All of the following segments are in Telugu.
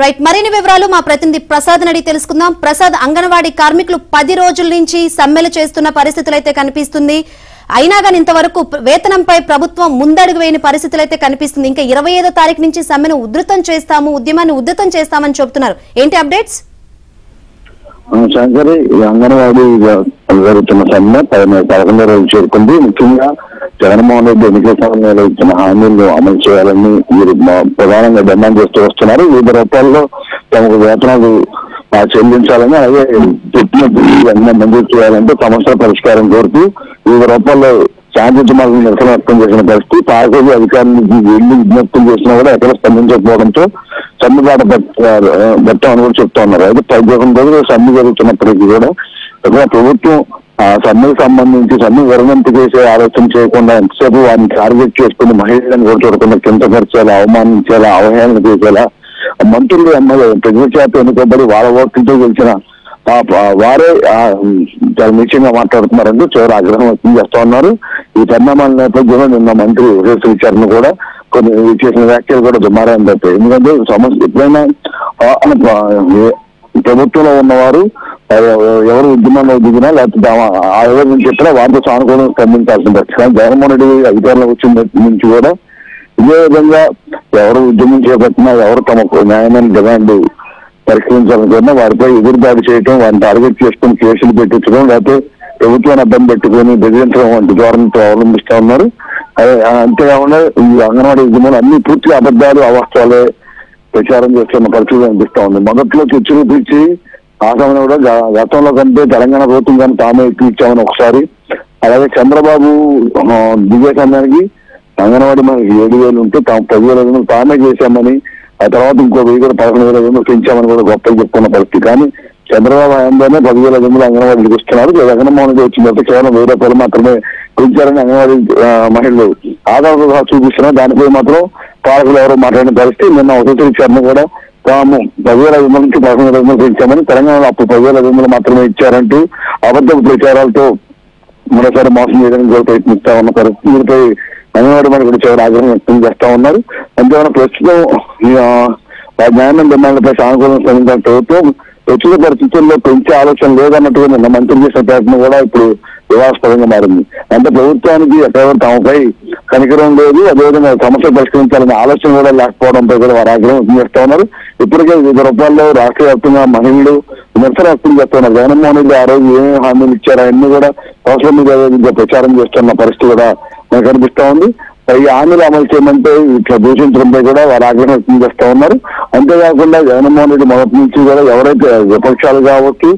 రైట్, మరిన్ని వివరాలు మా ప్రతినిధి ప్రసాద్ అడిగి తెలుసుకుందాం. ప్రసాద్, అంగన్వాడీ కార్మికులు 10 రోజుల నుంచి సమ్మెలు చేస్తున్న పరిస్థితులు అయితే కనిపిస్తుంది. అయినా కానీ ఇంతవరకు వేతనంపై ప్రభుత్వం ముందడుగు వేయని పరిస్థితులు అయితే కనిపిస్తుంది. ఇంకా 25వ తారీఖు నుంచి సమ్మెను ఉద్యమాన్ని ఉధృతం చేస్తామని చెబుతున్నారు. ఏంటి అప్డేట్స్? శంకరి, అంగన్వాడీ జరుగుతున్న సమ్మె 11వ రోజు చేరుకుంది. ముఖ్యంగా జగన్మోహన్ రెడ్డి ఎన్నికల సమయంలో ఇచ్చిన హామీలను అమలు చేయాలని వీరు ప్రధానంగా డిమాండ్ చేస్తూ వస్తున్నారు. వివిధ రూపాల్లో తమకు వేతనాలు చెల్లించాలని, అలాగే చెప్పిన మంజూరు చేయాలంటే సమస్యల పరిష్కారం కోరుతూ వివిధ రూపాల్లో శాంతియుతమైన నిరసన వ్యక్తం చేసిన పరిస్థితి. పార్టీ అధికారులకు వెళ్లి విజ్ఞప్తులు చేసినా కూడా ఎక్కడ స్పందించకపోవడంతో సమ్మెబాట పెట్టామని కూడా చెప్తా ఉన్నారు. అయితే 11 రోజులు సమ్మె జరుగుతున్నప్పటికీ కూడా ప్రభుత్వం సమ్మెకు సంబంధించి సమ్మె విరమణ చేసే ఆలోచన చేయకుండా ఎంతసేపు వారిని టార్గెట్ చేసుకుని మహిళలను కూడా చూడకుండా కిందపరిచేలా, అవమానించేలా, అవహేళన చేసేలా మంత్రులు ఎమ్మెల్యే ప్రజల చేత ఎన్నుకోబడి వాళ్ళ ఓట్లతో గెలిచిన వారే చాలా నిశ్చయంగా మాట్లాడుతున్నారంటూ చివరి ఆగ్రహం వ్యక్తం చేస్తా ఉన్నారు. ఈ పరిణామాల నేపథ్యంలో నిన్న మంత్రి శ్రీచరణ్ కూడా కొన్ని చేసిన వ్యాఖ్యలు కూడా దుమారాన్ని తప్పాయి. ఎందుకంటే సమస్య ఎప్పుడైనా ప్రభుత్వంలో ఉన్నవారు ఎవరు ఉద్యమంలో దిగినా లేకపోతే ఆ ఎవరు చెప్పినా వారితో సానుకూలంగా స్పందించాల్సిన పరిస్థితి. జగన్మోహన్ రెడ్డి అధికారంలోకి వచ్చిన నుంచి కూడా ఇదే విధంగా ఎవరు ఉద్యమం చేపట్టినా, ఎవరు తమకు న్యాయమైన డిమాండ్ పరిష్కరించాలనుకున్నా వారిపై ఎదురుదాడి చేయటం, వారిని టార్గెట్ చేసుకుని కేసులు పెట్టించడం, లేకపోతే ప్రభుత్వాన్ని అడ్డం పెట్టుకుని బెదిరించడం వంటి ధోరణితో అవలంబిస్తా ఉన్నారు. అంతేకాకుండా ఈ అంగన్వాడీ ఉద్యమాలు అన్ని పూర్తిగా అబద్ధాలు, అవాస్తవాలే ప్రచారం చేస్తున్న పరిస్థితి అనిపిస్తా ఉంది. మొదట్లో తెచ్చి చూపించి ఆ సమయంలో కూడా గతంలో కంటే తెలంగాణ ప్రభుత్వం కానీ తామే ఇచ్చామని ఒకసారి, అలాగే చంద్రబాబు దిగే సమయానికి అంగన్వాడీ మనకి 7,000 ఉంటే 10,000 తామే చేశామని, ఆ తర్వాత ఇంకో 11,500 పెంచామని కూడా గొప్పలు చెప్పుకున్న పరిస్థితి. కానీ చంద్రబాబు హయాంలోనే 10,500 అంగన్వాడీలకు ఇస్తున్నారు. జగన్మోహన్ రెడ్డి వచ్చిన తర్వాత కేవలం 1,000 రూపాయలు మాత్రమే పెంచారని అంగన్వాడీ మహిళలు ఆధారంగా చూపిస్తున్నారు. దానిపై మాత్రం పాలకులు ఎవరో మాట్లాడిన పరిస్థితి. నిన్న ఉత్తరీకరణ కూడా తాము 10,500 నుంచి 11,500 పెంచామని, తెలంగాణలో అప్పుడు 10,500 మాత్రమే ఇచ్చారంటూ అబద్ధపు ప్రచారాలతో మరోసారి మోసం చేయడానికి కూడా ప్రయత్నిస్తా ఉన్న పరిస్థితి. దీనిపై అంగన్వాడీ కూడా చివరి ఆగ్రహం వ్యక్తం చేస్తా ఉన్నారు. అంతేకాకుండా ప్రస్తుతం న్యాయమైన డిమాండ్లపై సానుకూలంగా స్పందించిన ప్రభుత్వం ప్రస్తుత పరిస్థితుల్లో పెంచే ఆలోచన లేదన్నట్టుగా నిన్న మంత్రి చేసిన ప్రయత్నం కూడా ఇప్పుడు వివాదాస్పదంగా మారింది. అంటే ప్రభుత్వానికి ఎక్కడెవరు తమపై కనికరం లేదు, అదేవిధంగా సమస్య పరిష్కరించాలనే ఆలోచన కూడా లేకపోవడంపై కూడా వారు ఆగ్రహం వ్యక్తం చేస్తా ఉన్నారు. ఇప్పటికే వివిధ రూపాల్లో రాష్ట్ర వ్యాప్తంగా మహిళలు నిరసన వ్యక్తం చేస్తున్నారు. జగన్మోహన్ రెడ్డి ఆ రోజు ఏమేమి హామీలు ఇచ్చారో అన్ని కూడా సోషల్ మీడియా ప్రచారం చేస్తున్న పరిస్థితి కూడా మనకు కనిపిస్తా ఉంది. ఈ హామీలు అమలు చేయమంటే ఇట్లా దూషించడంపై కూడా వారు ఆగ్రహం వ్యక్తం చేస్తా ఉన్నారు. అంతేకాకుండా జగన్మోహన్ రెడ్డి మొదటి నుంచి కూడా ఎవరైతే విపక్షాలు కావచ్చు,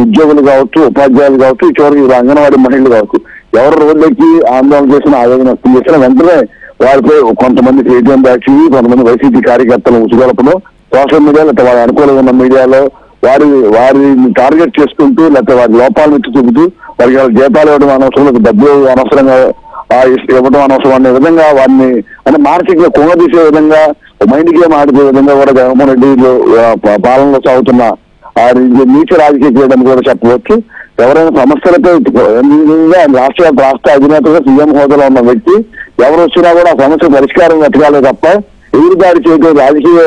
ఉద్యోగులు కావచ్చు, ఉపాధ్యాయులు కావచ్చు, చివరికి అంగన్వాడీ మహిళలు కావచ్చు, ఎవరు రోడ్లకి ఆందోళన చేసిన, ఆవేదన వ్యక్తం చేసినా వెంటనే వారిపై కొంతమంది ఏటీఎం బ్యాచ్, కొంతమంది వైసీపీ కార్యకర్తలు ఉసుగొలపడం, సోషల్ మీడియా లేకపోతే వారి అనుకూలంగా ఉన్న మీడియాలో వారిని టార్గెట్ చేసుకుంటూ లేకపోతే వారి లోపాలను ఎత్తి చూపుతూ వారికి జీతాలు ఇవ్వడం అనవసరం, డబ్బులు అనవసరంగా ఇవ్వడం అనవసరం అనే విధంగా వారిని అంటే మానసికంగా కుంగదీసే విధంగా, మైండ్ గేమ్ ఆడిపోయే విధంగా కూడా జగన్మోహన్ రెడ్డి పాలనలో సాగుతున్న నీచ రాజకీయ చేయడానికి కూడా చెప్పవచ్చు. ఎవరైనా సమస్యలపై రాష్ట్ర అధినేతగా సీఎం హోదాలో ఉన్న వ్యక్తి ఎవరు వచ్చినా కూడా ఆ సమస్య పరిష్కారం వెతకాలే తప్ప ఎదురుదాడి చేయడం, రాజకీయ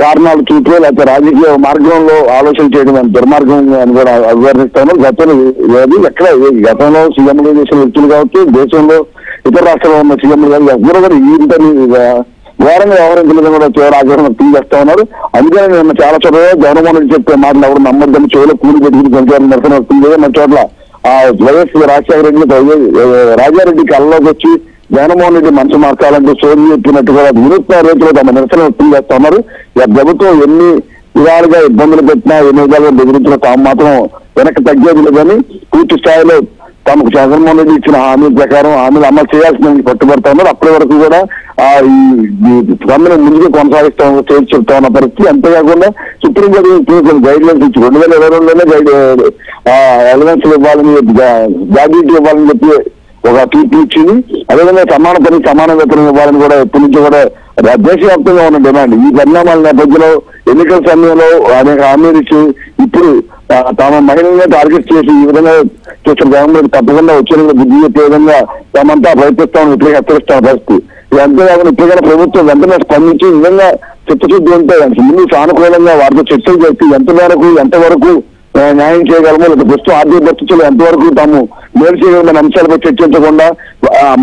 కారణాలు చూపే లేకపోతే రాజకీయ మార్గంలో ఆలోచన చేయడం అని దుర్మార్గం అని కూడా అభివర్ణిస్తాను. గతంలో సీఎంలు చేసిన వ్యక్తులు కావచ్చు, దేశంలో ఇతర రాష్ట్రాల్లో ఉన్న సీఎంలు కావచ్చు, ఎవరు కూడా ఇంతని ఘోరంగా వ్యవహరించలేదని కూడా చివరి ఆగ్రహం వ్యక్తం చేస్తా ఉన్నారు. అందుకని నిన్న చాలా చోట్ల జగన్మోహన్ రెడ్డి చెప్పే మాటలు ఎవరు నమ్మద్దని చెవులో కూలి పెట్టుకుని కొంచెం నిరసన వ్యక్తం చేయడం, మన చోట్ల వైఎస్ రాజశేఖర రెడ్డి రాజారెడ్డి కళ్ళలోకి వచ్చి జగన్మోహన్ రెడ్డి మనసు మార్చాలంటూ సోది చెప్పినట్టు కూడా వినూత్న రీతిలో తమ నిరసన వ్యక్తం చేస్తా ఉన్నారు. ప్రభుత్వం ఎన్ని విధాలుగా ఇబ్బందులు పెట్టినా, ఎన్ని విధాలుగా బెదిరించినా తాము మాత్రం వెనక్కి తగ్గేది లేదని పూర్తి స్థాయిలో తమకు జగన్మోహన్ రెడ్డి ఇచ్చిన హామీల ప్రకారం హామీలు అమలు చేయాల్సిన పట్టుబడతా ఉన్నారు. అప్పటి వరకు కూడా ఈ సమ్మెను ముందుకు కొనసాగిస్తాం చెప్తా ఉన్న పరిస్థితి. అంతేకాకుండా సుప్రీంకోర్టు గైడ్ లైన్స్ ఇచ్చి 2022లోనే ఎలిమెంట్స్ ఇవ్వాలని, గ్రాడ్యుయేట్ ఇవ్వాలని చెప్పి ఒక తీర్పు ఇచ్చింది. అదేవిధంగా సమాన పని సమాన వేతనం ఇవ్వాలని కూడా ఎప్పటి నుంచో కూడా దేశవ్యాప్తంగా ఉన్న డిమాండ్. ఈ పరిణామాల నేపథ్యంలో ఎన్నికల సమయంలో అనేక హామీలు ఇచ్చి ఇప్పుడు తమ మహిళల్ని టార్గెట్ చేసి ఈ విధంగా చేసిన జగన్మోహన్ తప్పకుండా వచ్చే బుద్ధి చెప్పే విధంగా తామంతా ప్రయత్నిస్తామని ఇప్పటికే హెచ్చరిస్తున్న పరిస్థితి. అంతేకాకుండా ఇప్పటికైనా ప్రభుత్వం వెంటనే స్పందించి ఈ విధంగా చిత్తశుద్ధి ఉంటే ముందు సానుకూలంగా వారితో చర్చలు చేసి ఎంతవరకు న్యాయం చేయగలమో, లేదా ప్రస్తుతం ఆర్థిక పరిస్థితులు ఎంతవరకు తాము మేలు చేయగలమనే అంశాలపై చర్చించకుండా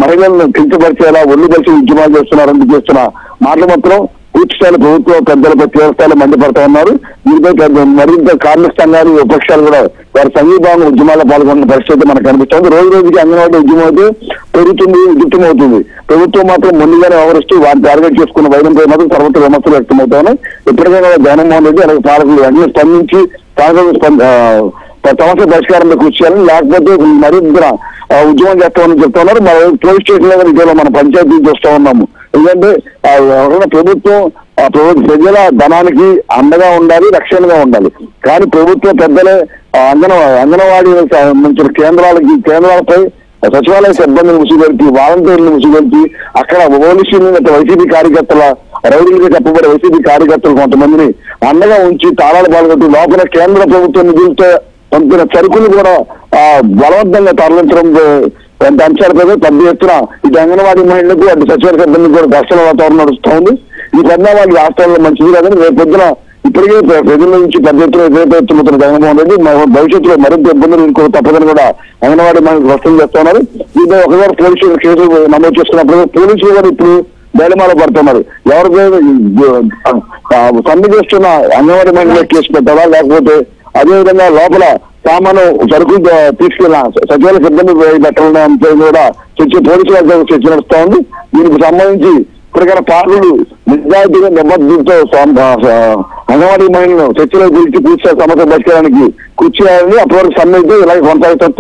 మహిళలను కించపరిచేలా ఒళ్ళు కలిసి ఉద్యమాలు చేస్తున్నారని చేస్తున్న మాటలు మాత్రం పూర్తి స్థాయిలో ప్రభుత్వ పెద్దలపై తీవ్రస్థాయిలో మండిపడతా ఉన్నారు. దీనిపై మరింత కార్మిక సంఘాలు, విపక్షాలు కూడా వారి సంఘీభావం ఉద్యమాల్లో పాల్గొన్న పరిస్థితి మనకు కనిపిస్తుంది. రోజు రోజుకి అంగన్వాడీ ఉద్యమం అయితే పెరుగుతుంది, ఉద్యమవుతుంది. ప్రభుత్వం మాత్రం ముందుగానే వ్యవహరిస్తూ వారిని టార్గెట్ చేసుకున్న వైద్యంపై మాత్రం సర్వత్ర విమర్శలు వ్యక్తమవుతా ఉన్నాయి. ఎప్పటికైనా జగన్మోహన్ రెడ్డి అలాగే పాలకులు వెంటనే స్పందించి సమస్య పరిష్కారంలో కృషి చేయాలని, లేకపోతే మరింత ఉద్యమం చేస్తామని చెప్తా ఉన్నారు. మన పోలీస్ స్టేషన్ లో ఇటీవల మన పంచాయతీ చూస్తూ ఉన్నాము. ఎందుకంటే ప్రభుత్వం ప్రజల ధనానికి అండగా ఉండాలి, రక్షణగా ఉండాలి. కానీ ప్రభుత్వ పెద్దలే అంగన్వాడీ కేంద్రాలపై సచివాలయ సిబ్బందిని ముసుగొల్పి, వాలంటీర్లు ముసుగొల్పి, అక్కడ పోలీసులు వైసీపీ కార్యకర్తల రౌడీలుగా చెప్పబడే వైసీపీ కార్యకర్తలు కొంతమందిని అండగా ఉంచి తాళాలు పాల్గొట్టి లోపల కేంద్ర ప్రభుత్వ నిధులతో పంపిన సరుకులు కూడా బలవంతంగా తరలించడం అంశాలపై పెద్ద ఎత్తున ఇటు అంగన్వాడీ మహిళలకు అటు సచివాలయ సిబ్బంది కూడా ఘర్షణ వాతావరణం నడుస్తూ ఉంది. ఈ పరిణామాలు రాష్ట్రాల్లో మంచిది కాదని రేపు పొద్దున ఇప్పటికే ప్రజల నుంచి పెద్ద ఎత్తున ఎదురెత్తుతున్న జగన్మోహన్ రెడ్డి భవిష్యత్తులో మరింత ఇబ్బందులు ఎదుర్కోవడం తప్పదని కూడా అంగన్వాడీ మహిళలు స్పష్టం చేస్తా ఉన్నారు. దీంతో ఒకసారి పోలీసులు కేసులు నమోదు చేసుకున్నప్పుడు పోలీసులు కూడా ఇప్పుడు బయలుమాల పడుతున్నారు. ఎవరిపై సమ్మె చేస్తున్న అంగన్వాడీ మహిళల కేసు పెట్టాలా, లేకపోతే అదేవిధంగా లోపల సామాను సరుకులు తీసుకెళ్ళిన సచివాలయ సిబ్బంది పెట్టాలనే అంశం కూడా పోలీసుల చర్చ నడుస్తా ఉంది. దీనికి సంబంధించి ఇప్పటికైనా పార్టీలు నిజాయితీగా నిబద్ధతతో అంగన్వాడీ మహిళలను చర్చలో గురించి పూర్తి సమస్య పరిష్కారానికి కృషి చేయాలని, అప్పటివరకు సమ్మె ఇలాగే కొనసాగుతారు.